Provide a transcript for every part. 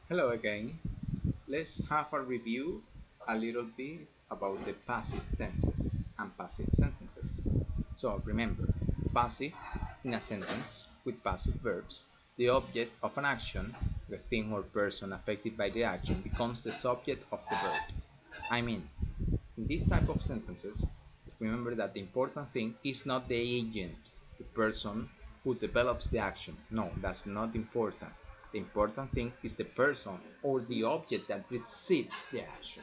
Hello again. Let's have a review a little bit about the passive tenses and passive sentences. So remember, passive in a sentence with passive verbs, the object of an action, the thing or person affected by the action becomes the subject of the verb. I mean, in this type of sentences, remember that the important thing is not the agent, the person who develops the action. No, that's not important. The important thing is the person or the object that receives the action.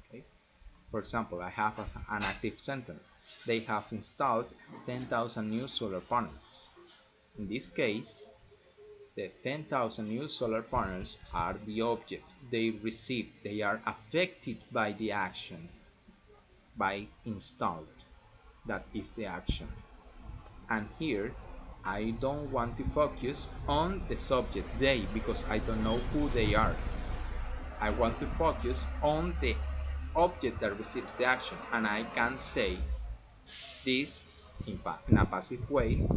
Okay? For example, I have an active sentence. They have installed 10,000 new solar panels. In this case, the 10,000 new solar panels are the object. They receive, they are affected by the action, by installed. That is the action. And here I don't want to focus on the subject they because I don't know who they are. I want to focus on the object that receives the action, and I can say this in a passive way.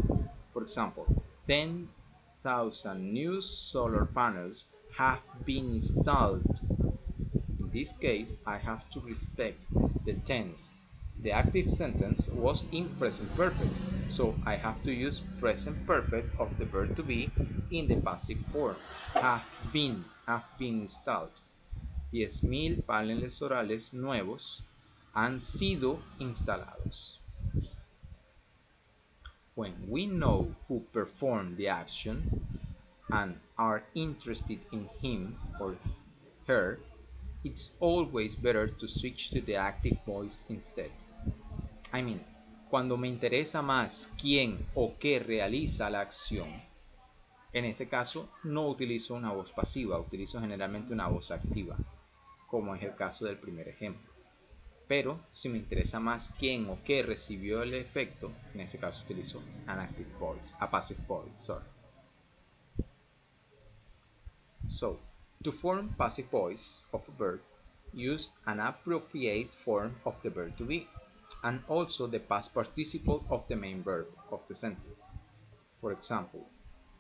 For example, 10,000 new solar panels have been installed. In this case, I have to respect the tense. The active sentence was in present perfect, so I have to use present perfect of the verb to be in the passive form. Have been installed. 10,000 paneles solares nuevos han sido instalados. When we know who performed the action and are interested in him or her, it's always better to switch to the active voice instead. I mean, cuando me interesa más quién o qué realiza la acción, en ese caso no utilizo una voz pasiva, utilizo generalmente una voz activa, como es el caso del primer ejemplo. Pero si me interesa más quién o qué recibió el efecto, en ese caso utilizo an active voice, a passive voice, sorry. So, to form passive voice of a verb, use an appropriate form of the verb to be, and also the past participle of the main verb of the sentence. For example,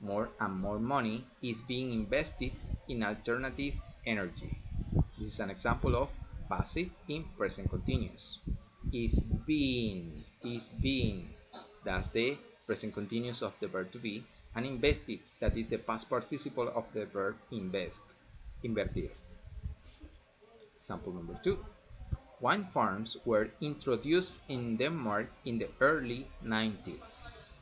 more and more money is being invested in alternative energy. This is an example of passive in present continuous. Is being, that's the present continuous of the verb to be, and invested, that is the past participle of the verb invest, invertir. Example number 2. Wine farms were introduced in Denmark in the early 90s.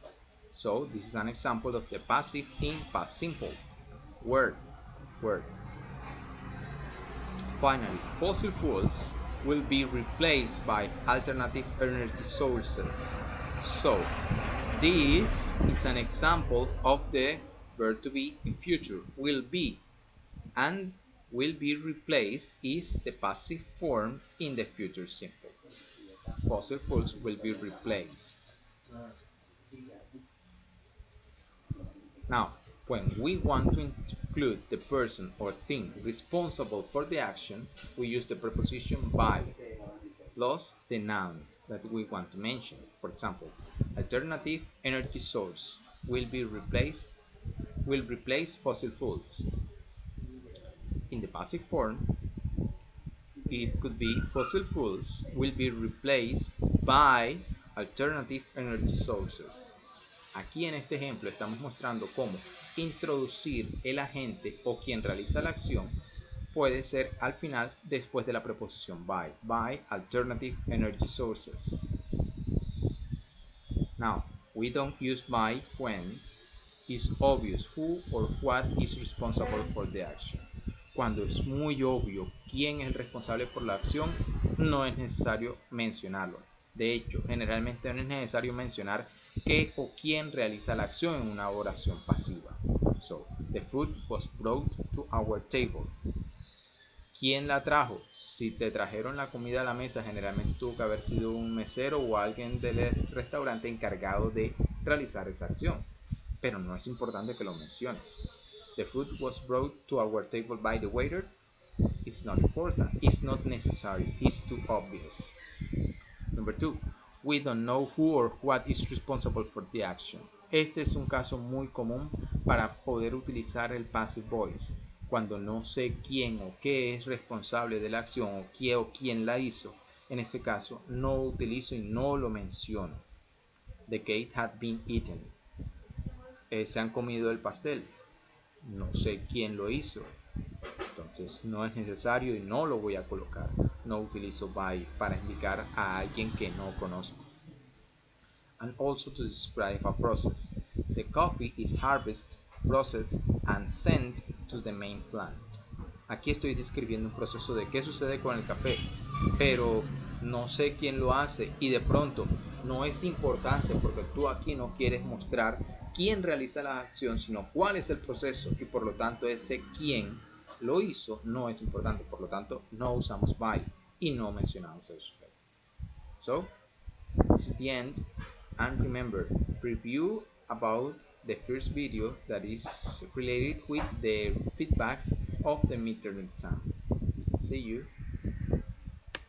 So this is an example of the passive in past simple. Word. Finally, fossil fuels will be replaced by alternative energy sources. So this is an example of the verb to be in future, will be, and will be replaced is the passive form in the future simple. Fossil fuels will be replaced. Now, when we want to include the person or thing responsible for the action, we use the preposition by plus the noun that we want to mention. For example, alternative energy source will replace fossil fuels. In the passive form, it could be fossil fuels will be replaced by alternative energy sources. Aquí en este ejemplo estamos mostrando cómo introducir el agente o quien realiza la acción puede ser al final después de la preposición by alternative energy sources. Now, we don't use by when it's obvious who or what is responsible for the action. Cuando es muy obvio quién es el responsable por la acción, no es necesario mencionarlo. De hecho, generalmente no es necesario mencionar qué o quién realiza la acción en una oración pasiva. So, the food was brought to our table. ¿Quién la trajo? Si te trajeron la comida a la mesa, generalmente tuvo que haber sido un mesero o alguien del restaurante encargado de realizar esa acción. Pero no es importante que lo menciones. The food was brought to our table by the waiter. It's not important. It's not necessary. It's too obvious. Number 2. We don't know who or what is responsible for the action. Este es un caso muy común para poder utilizar el passive voice. Cuando no sé quién o qué es responsable de la acción o quién la hizo, en este caso no utilizo y no lo menciono. The cake had been eaten. Se han comido el pastel. No sé quién lo hizo. Entonces no es necesario y no lo voy a colocar. No utilizo by para indicar a alguien que no conozco. And also to describe a process. The coffee is harvested, processed, and sent to the main plant. Aquí estoy describiendo un proceso de qué sucede con el café, pero no sé quién lo hace y de pronto no es importante porque tú aquí no quieres mostrar quién realiza la acción, sino cuál es el proceso y por lo tanto ese quién lo hizo no es importante, por lo tanto no usamos by y no mencionamos el sujeto. So, this is the end, and remember, review about the first video that is related with the feedback of the midterm exam. See you.